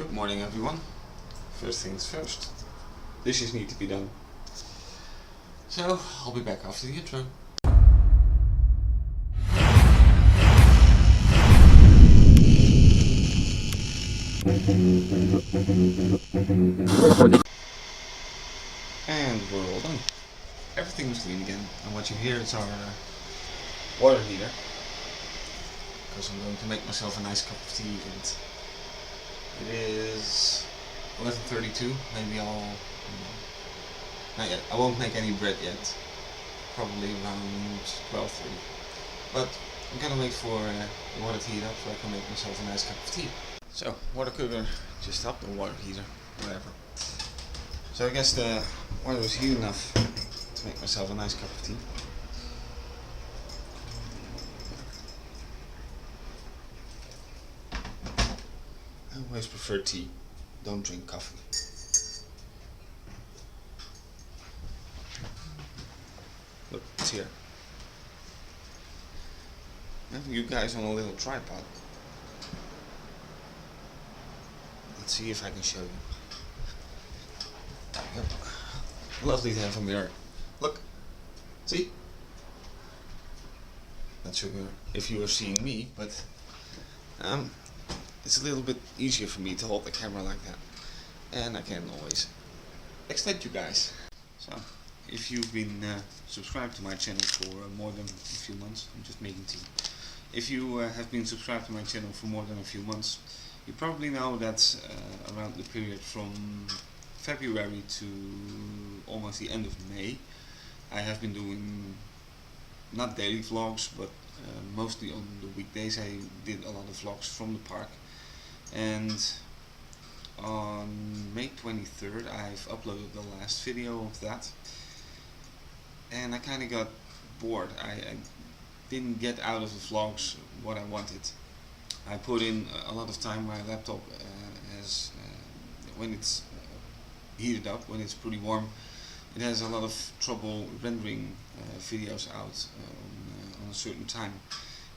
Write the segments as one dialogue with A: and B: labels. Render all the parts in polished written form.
A: Good morning, everyone. First things first, dishes need to be done. So, I'll be back after the intro. And we're all done. Everything's clean again, and what you hear is our water heater. Because I'm going to make myself a nice cup of tea, and it is 11:32. Maybe not yet. I won't make any bread yet. Probably around 12:30. But I'm gonna wait for the water to heat up so I can make myself a nice cup of tea. So, water cooker just up, the water heater, whatever. So I guess the water was heated enough to make myself a nice cup of tea. I always prefer tea, don't drink coffee. Look, it's here. I have you guys on a little tripod. Let's see if I can show you. Yep. Lovely to have a mirror. Look, see? Not sure if you are seeing me, but it's a little bit easier for me to hold the camera like that, and I can always extend you guys. So, if you've been subscribed to my channel for more than a few months, I'm just making tea. If you have been subscribed to my channel for more than a few months, you probably know that around the period from February to almost the end of May, I have been doing not daily vlogs, but mostly on the weekdays. I did a lot of vlogs from the park, and on May 23rd I've uploaded the last video of that, and I kind of got bored. I didn't get out of the vlogs what I wanted. I put in a lot of time. My laptop has when it's heated up, when it's pretty warm, it has a lot of trouble rendering videos out on a certain time,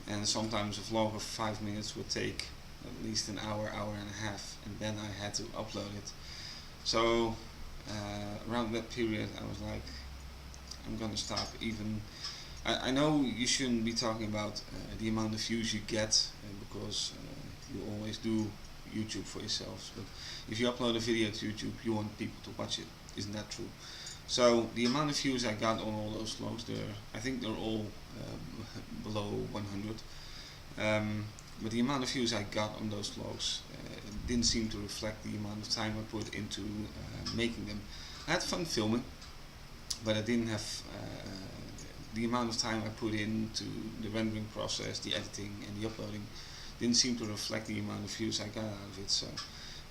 A: and sometimes a vlog of 5 minutes would take at least an hour, hour and a half, and then I had to upload it. So around that period I was like, I'm gonna stop. Even I know you shouldn't be talking about the amount of views you get, because you always do YouTube for yourselves, but if you upload a video to YouTube, you want people to watch it. Isn't that true? So the amount of views I got on all those vlogs, I think they're all below 100. But the amount of views I got on those vlogs didn't seem to reflect the amount of time I put into making them. I had fun filming, but I didn't have the amount of time I put into the rendering process, the editing and the uploading didn't seem to reflect the amount of views I got out of it. So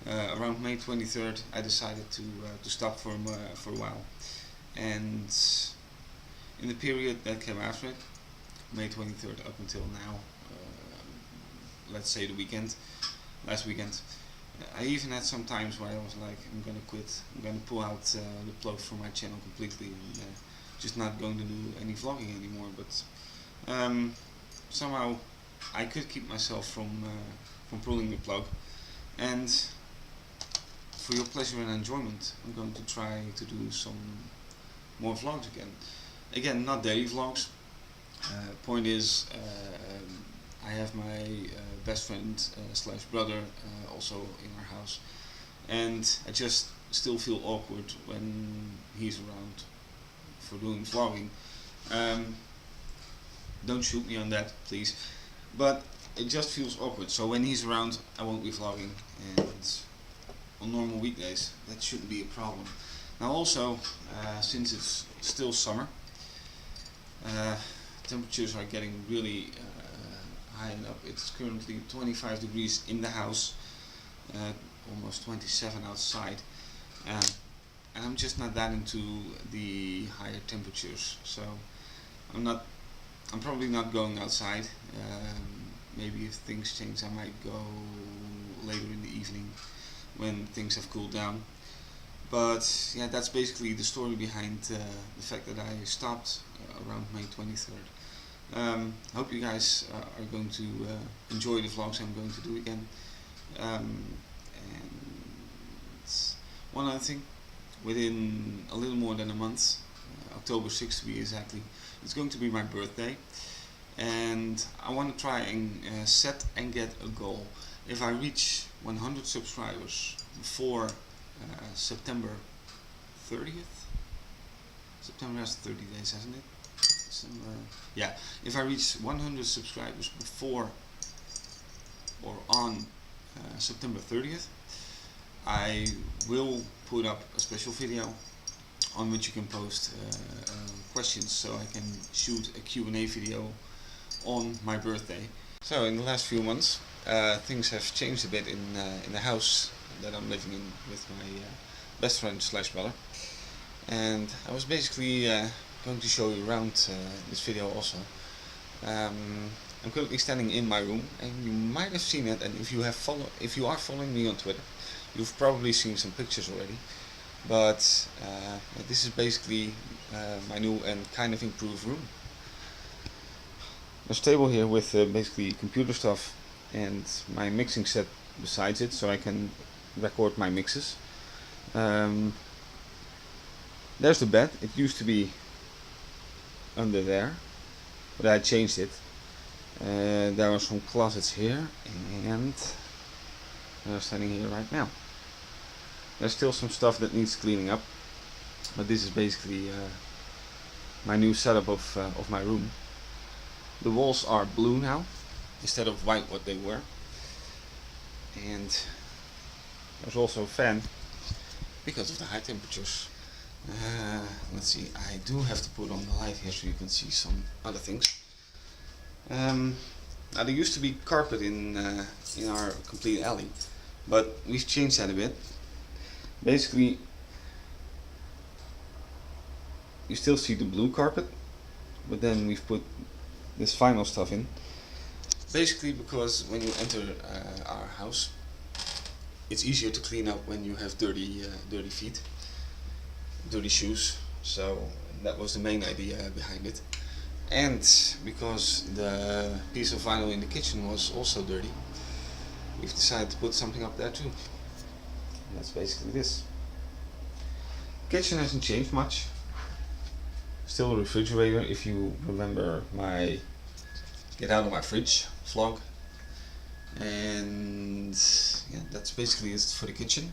A: around May 23rd I decided to stop for a while, and in the period that came after it, May 23rd up until now, let's say the weekend, last weekend, I even had some times where I was like, I'm gonna quit, I'm gonna pull out the plug from my channel completely, and just not going to do any vlogging anymore. But somehow I could keep myself from pulling the plug, and for your pleasure and enjoyment, I'm going to try to do some more vlogs again. Again, not daily vlogs. Point is, I have my best friend slash brother also in our house, and I just still feel awkward when he's around for doing vlogging. Don't shoot me on that, please, but it just feels awkward. So when he's around, I won't be vlogging, and on normal weekdays that shouldn't be a problem. Now also, since it's still summer, temperatures are getting really high and up. It's currently 25 degrees in the house, almost 27 outside, and I'm just not that into the higher temperatures. So I'm probably not going outside. Maybe if things change I might go later in the evening when things have cooled down. But yeah, that's basically the story behind the fact that I stopped around May 23rd. I hope you guys are going to enjoy the vlogs I'm going to do again. And One other thing, within a little more than a month, October 6th to be exactly, it's going to be my birthday, and I want to try and set and get a goal. If I reach 100 subscribers before September 30th, September has 30 days, hasn't it? December, yeah, if I reach 100 subscribers before or on September 30th, I will put up a special video on which you can post questions, so I can shoot a Q&A video on my birthday. So in the last few months things have changed a bit in the house that I'm living in with my best friend slash brother, and I was basically going to show you around this video also. I'm currently standing in my room, and you might have seen it, and if you are following me on Twitter, you've probably seen some pictures already. But this is basically my new and kind of improved room. There's a table here with basically computer stuff and my mixing set besides it, so I can record my mixes. There's the bed. It used to be under there, but I changed it. There are some closets here, and they're standing here right now. There's still some stuff that needs cleaning up, but this is basically my new setup of my room. The walls are blue now instead of white, what they were, and there's also a fan because of the high temperatures. Let's see, I do have to put on the light here so you can see some other things. Now there used to be carpet in our complete alley, but we've changed that a bit. Basically, you still see the blue carpet, but then we've put this vinyl stuff in. Basically because when you enter our house, it's easier to clean up when you have dirty feet, dirty shoes. So that was the main idea behind it. And because the piece of vinyl in the kitchen was also dirty, we've decided to put something up there too. And that's basically this. Kitchen hasn't changed much. Still a refrigerator, if you remember my get out of my fridge vlog. And yeah, that's basically it for the kitchen.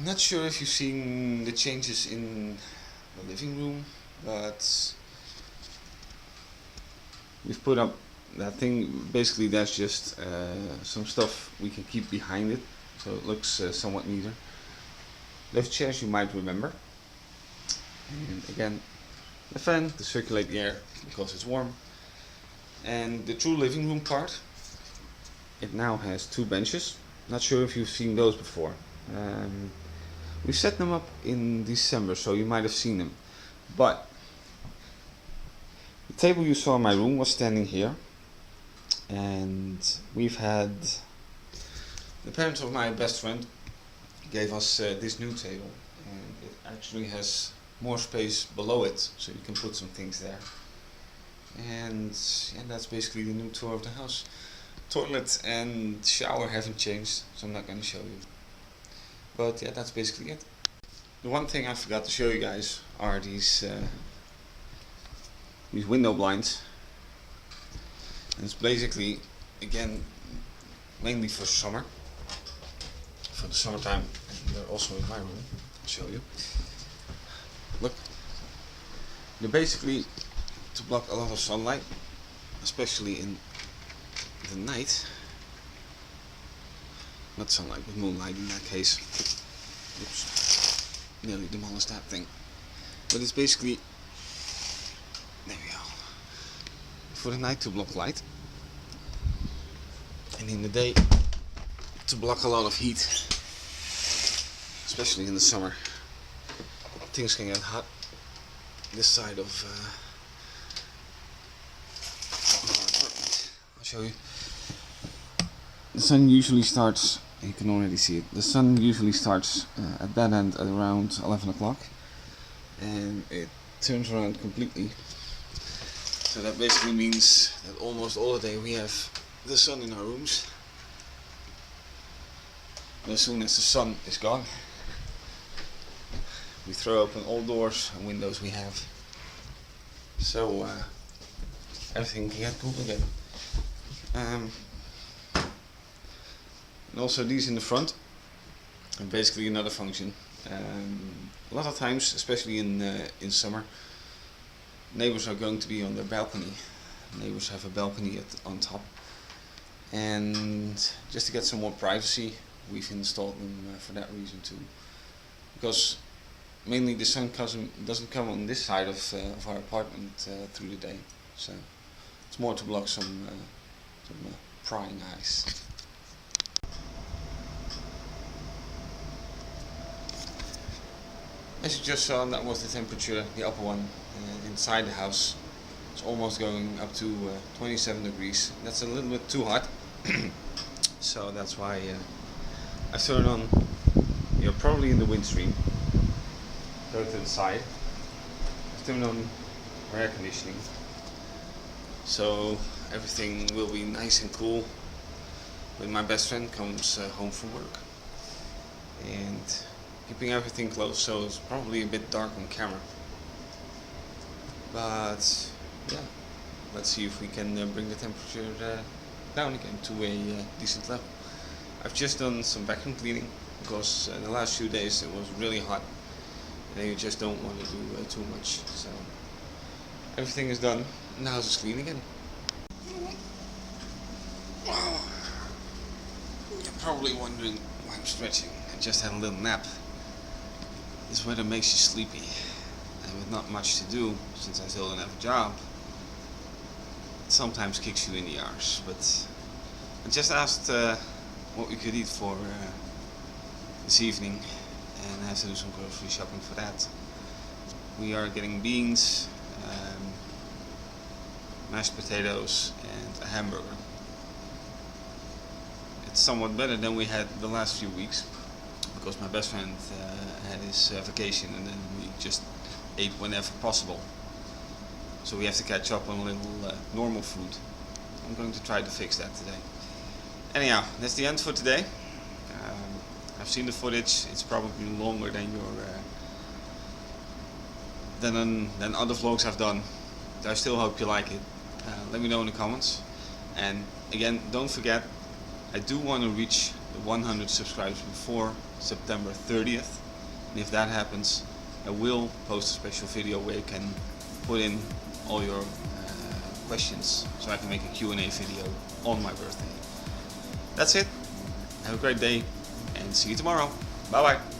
A: Not sure if you've seen the changes in the living room, but we've put up that thing. Basically that's just some stuff we can keep behind it, so it looks somewhat neater. Those chairs you might remember, and again the fan to circulate the air because it's warm. And the true living room part, it now has 2 benches. Not sure if you've seen those before. We set them up in December, so you might have seen them. But the table you saw in my room was standing here, and we've had the parents of my best friend gave us this new table, and it actually has more space below it, so you can put some things there. And yeah, that's basically the new tour of the house. Toilet and shower haven't changed, so I'm not going to show you. But yeah, that's basically it. The one thing I forgot to show you guys are these window blinds. And it's basically, again, mainly for summer, for the summertime. And they're also in my room. I'll show you. Look, they're basically to block a lot of sunlight, especially in the night. Not sunlight, but moonlight in that case. Oops, nearly demolished that thing. But it's basically, there we go, for the night to block light, and in the day to block a lot of heat, especially in the summer. Things can get hot this side of our apartment. I'll show you. The sun usually starts, you can already see it, the sun usually starts at that end at around 11 o'clock, and it turns around completely. So that basically means that almost all the day we have the sun in our rooms. And as soon as the sun is gone, we throw open all doors and windows we have, so everything can get cool again. And also these in the front are basically another function. A lot of times, especially in summer, neighbors are going to be on their balcony. Neighbors have a balcony on top, and just to get some more privacy, we've installed them for that reason too. Because mainly the sun doesn't come on this side of our apartment through the day, so it's more to block some prying eyes. As you just saw, that was the temperature, the upper one, inside the house. It's almost going up to 27 degrees. That's a little bit too hot, so that's why I turned on. You're probably in the windstream. Go to the side. I've turned on our air conditioning, so everything will be nice and cool when my best friend comes home from work. And keeping everything close, so it's probably a bit dark on camera. But yeah, let's see if we can bring the temperature down again to a decent level. I've just done some vacuum cleaning because the last few days it was really hot, and you just don't want to do too much. So everything is done. Now the house is clean again. You're probably wondering why I'm stretching. I just had a little nap. This weather makes you sleepy, and with not much to do, since I still don't have a job, it sometimes kicks you in the arse. But I just asked what we could eat for this evening, and I have to do some grocery shopping for that. We are getting beans, mashed potatoes, and a hamburger. It's somewhat better than we had the last few weeks, because my best friend had his vacation, and then we just ate whenever possible. So we have to catch up on a little normal food. I'm going to try to fix that today. Anyhow, that's the end for today. I've seen the footage. It's probably longer than than other vlogs I've done. I still hope you like it. Let me know in the comments. And again, don't forget, I do want to reach the 100 subscribers before September 30th. And if that happens, I will post a special video where you can put in all your questions, so I can make a Q&A video on my birthday. That's it. Have a great day, and see you tomorrow. Bye bye.